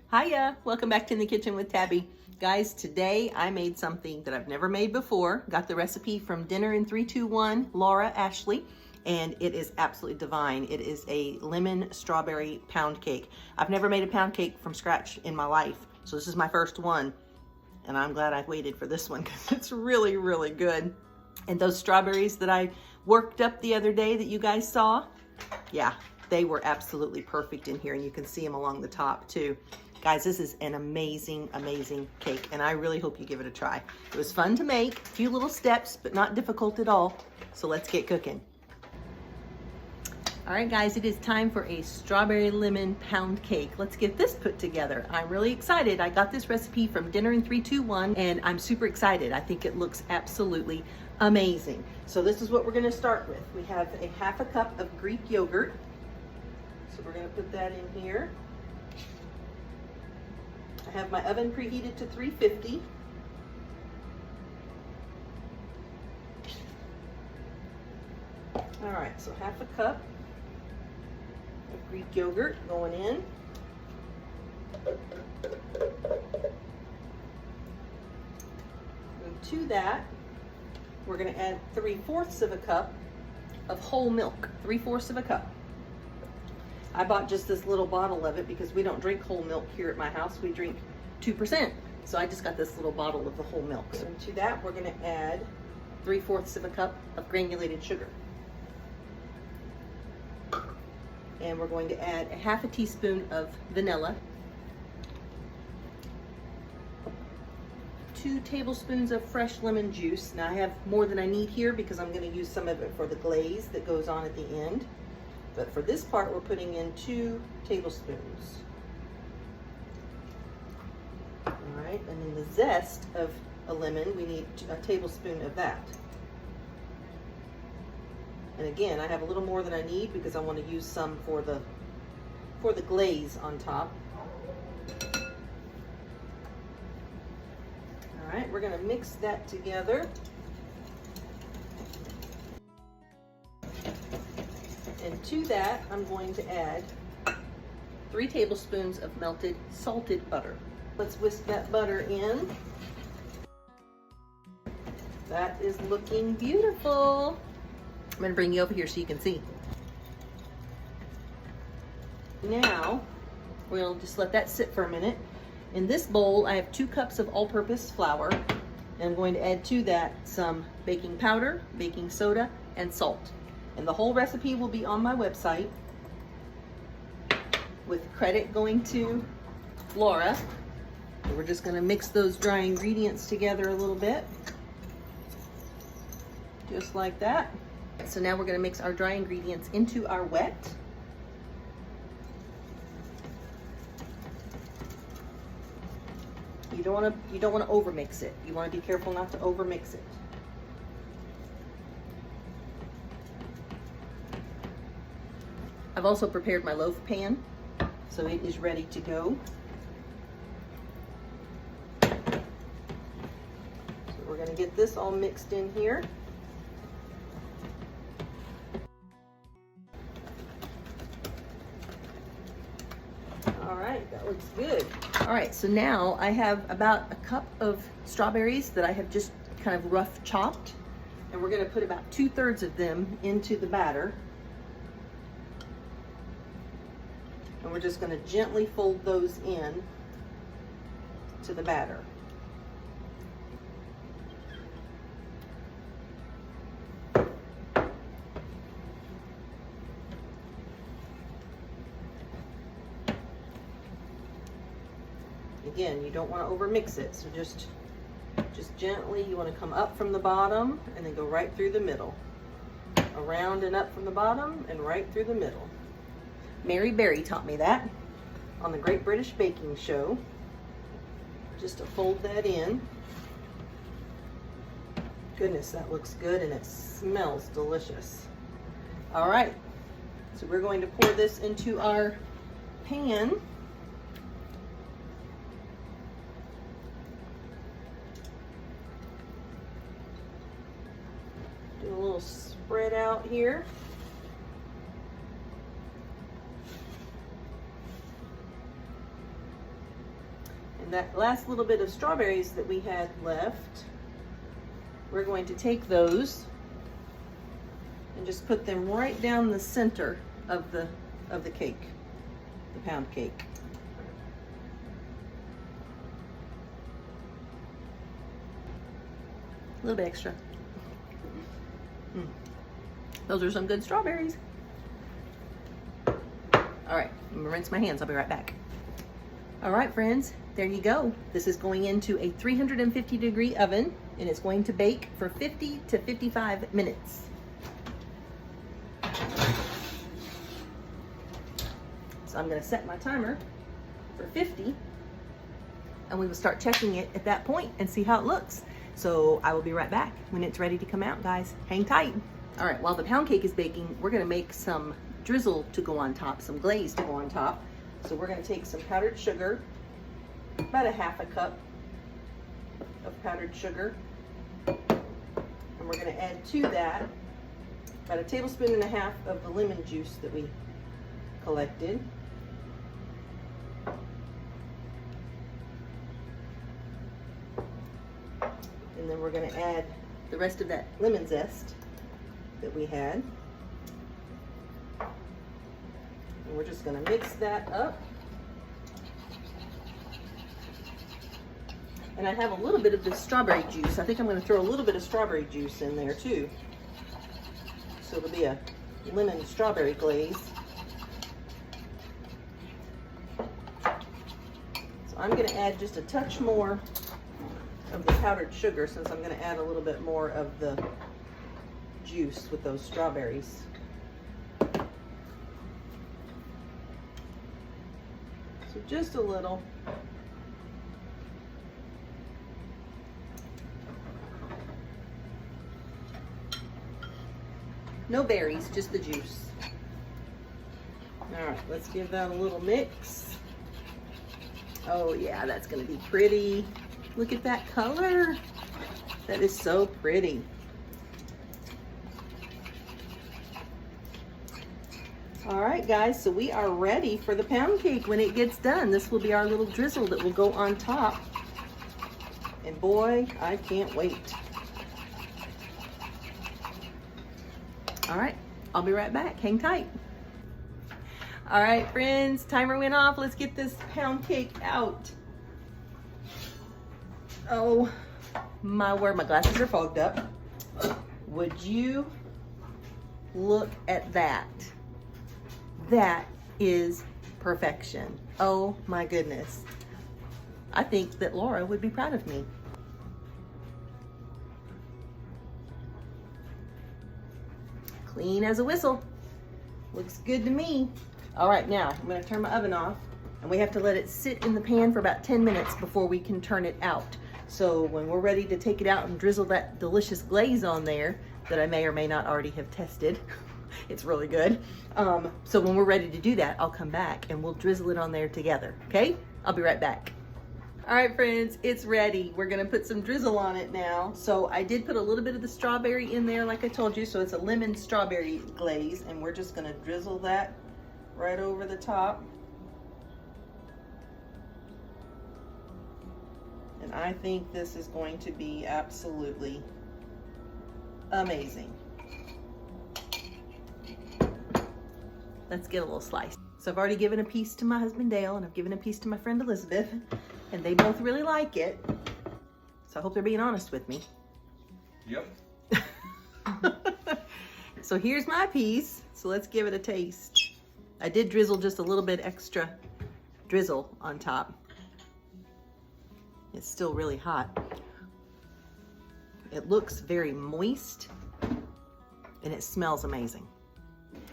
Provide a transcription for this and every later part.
Hiya, welcome back to In the Kitchen with Tabby. Guys, today I made something that I've never made before. Got the recipe from Dinner in 321, Laura Ashley, and it is absolutely divine. It is a lemon strawberry pound cake. I've never made a pound cake from scratch in my life, so this is my first one, and I'm glad I waited for this one because it's really, really good. And those strawberries that I worked up the other day that you guys saw, yeah, they were absolutely perfect in here, and you can see them along the top too. Guys, this is an amazing, amazing cake, and I really hope you give it a try. It was fun to make, a few little steps, but not difficult at all. So let's get cooking. All right, guys, it is time for a strawberry lemon pound cake. Let's get this put together. I'm really excited. I got this recipe from Dinner in 321, and I'm super excited. I think it looks absolutely amazing. So this is what we're gonna start with. We have a half a cup of Greek yogurt. So we're gonna put that in here. I have my oven preheated to 350. All right, so half a cup of Greek yogurt going in. And to that, we're going to add 3/4 of a cup of whole milk, 3/4 of a cup. I bought just this little bottle of it because we don't drink whole milk here at my house. We drink 2%. So I just got this little bottle of the whole milk. So to that, we're gonna add 3/4 of a cup of granulated sugar. And we're going to add a half a teaspoon of vanilla, 2 tablespoons of fresh lemon juice. Now I have more than I need here because I'm gonna use some of it for the glaze that goes on at the end. But for this part, we're putting in 2 tablespoons. All right, and then the zest of a lemon, we need a tablespoon of that. And again, I have a little more than I need because I want to use some for the glaze on top. All right, we're gonna mix that together. And to that, I'm going to add 3 tablespoons of melted salted butter. Let's whisk that butter in. That is looking beautiful. I'm gonna bring you over here so you can see. Now, we'll just let that sit for a minute. In this bowl, I have 2 cups of all-purpose flour, and I'm going to add to that some baking powder, baking soda, and salt. And the whole recipe will be on my website, with credit going to Laura. We're just gonna mix those dry ingredients together a little bit, just like that. So now we're gonna mix our dry ingredients into our wet. You don't wanna overmix it. You wanna be careful not to overmix it. I've also prepared my loaf pan, so it is ready to go. So we're gonna get this all mixed in here. All right, that looks good. All right, so now I have about a cup of strawberries that I have just kind of rough chopped, and we're gonna put about 2/3 of them into the batter. And we're just going to gently fold those in to the batter. Again, you don't want to overmix it, so just gently, you want to come up from the bottom and then go right through the middle. Around and up from the bottom and right through the middle. Mary Berry taught me that on the Great British Baking Show. Just to fold that in. Goodness, that looks good and it smells delicious. All right, so we're going to pour this into our pan. Do a little spread out here. And that last little bit of strawberries that we had left, we're going to take those and just put them right down the center of the cake, the pound cake. A little bit extra. Those are some good strawberries. All right, I'm gonna rinse my hands. I'll be right back. All right, friends, there you go. This is going into a 350-degree oven, and it's going to bake for 50 to 55 minutes. So I'm gonna set my timer for 50, and we will start checking it at that point and see how it looks. So I will be right back when it's ready to come out, guys. Hang tight. All right, while the pound cake is baking, we're gonna make some drizzle to go on top, some glaze to go on top. So we're gonna take some powdered sugar, about a half a cup of powdered sugar. And we're gonna add to that about a tablespoon and a half of the lemon juice that we collected. And then we're gonna add the rest of that lemon zest that we had. And we're just gonna mix that up. And I have a little bit of this strawberry juice. I think I'm gonna throw a little bit of strawberry juice in there too. So it'll be a lemon strawberry glaze. So I'm gonna add just a touch more of the powdered sugar, since I'm gonna add a little bit more of the juice with those strawberries. So just a little. No berries, just the juice. All right, let's give that a little mix. Oh yeah, that's gonna be pretty. Look at that color. That is so pretty. All right, guys, so we are ready for the pound cake when it gets done. This will be our little drizzle that will go on top. And boy, I can't wait. All right, I'll be right back. Hang tight. All right, friends, timer went off. Let's get this pound cake out. Oh my word, my glasses are fogged up. Would you look at that? That is perfection. Oh my goodness. I think that Laura would be proud of me. Clean as a whistle. Looks good to me. All right, now I'm gonna turn my oven off, and we have to let it sit in the pan for about 10 minutes before we can turn it out. So when we're ready to take it out and drizzle that delicious glaze on there that I may or may not already have tested, it's really good. So when we're ready to do that, I'll come back and we'll drizzle it on there together, okay? I'll be right back. All right, friends, it's ready. We're gonna put some drizzle on it now. So I did put a little bit of the strawberry in there, like I told you, so it's a lemon strawberry glaze, and we're just gonna drizzle that right over the top. And I think this is going to be absolutely amazing. Let's get a little slice. So I've already given a piece to my husband Dale, and I've given a piece to my friend Elizabeth, and they both really like it. So I hope they're being honest with me. Yep. So here's my piece. So let's give it a taste. I did drizzle just a little bit extra drizzle on top. It's still really hot. It looks very moist, and it smells amazing.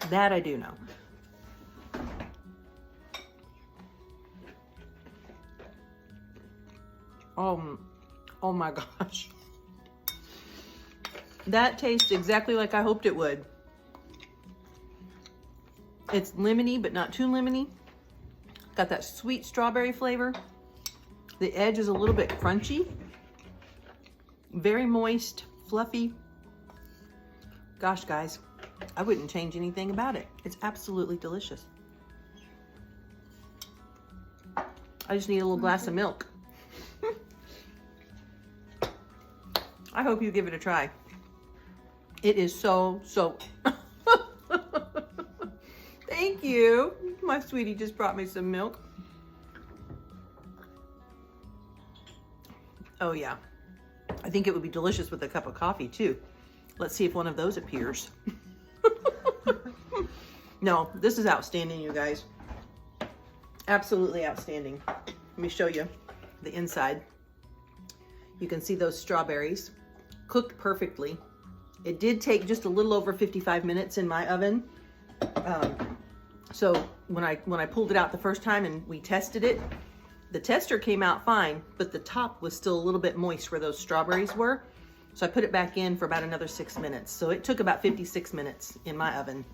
That I do know. Oh my gosh. That tastes exactly like I hoped it would. It's lemony, but not too lemony. Got that sweet strawberry flavor. The edge is a little bit crunchy. Very moist, fluffy. Gosh, guys, I wouldn't change anything about it. It's absolutely delicious. I just need a little glass of milk. I hope you give it a try. It is so. Thank you. My sweetie just brought me some milk. Oh yeah. I think it would be delicious with a cup of coffee too. Let's see if one of those appears. No, this is outstanding, you guys. Absolutely outstanding. Let me show you the inside. You can see those strawberries cooked perfectly. It did take just a little over 55 minutes in my oven. So when I pulled it out the first time and we tested it, the tester came out fine, but the top was still a little bit moist where those strawberries were. So I put it back in for about another 6 minutes. So it took about 56 minutes in my oven.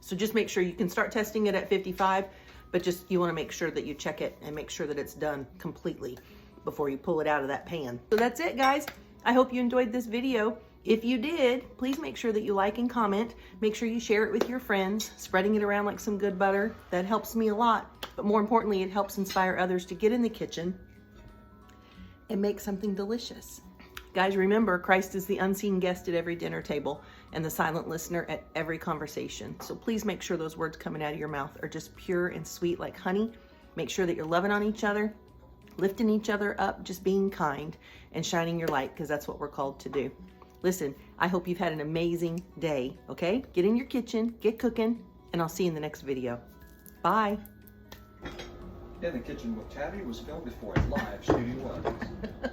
So just make sure you can start testing it at 55, but just you want to make sure that you check it and make sure that it's done completely before you pull it out of that pan. So that's it, guys. I hope you enjoyed this video. If you did, please make sure that you like and comment. Make sure you share it with your friends, spreading it around like some good butter. That helps me a lot. But more importantly, it helps inspire others to get in the kitchen and make something delicious. Guys, remember, Christ is the unseen guest at every dinner table and the silent listener at every conversation. So please make sure those words coming out of your mouth are just pure and sweet like honey. Make sure that you're loving on each other, lifting each other up, just being kind and shining your light, because that's what we're called to do. Listen, I hope you've had an amazing day, okay? Get in your kitchen, get cooking, and I'll see you in the next video. Bye. In the Kitchen with Tabby was filmed before a live studio audience.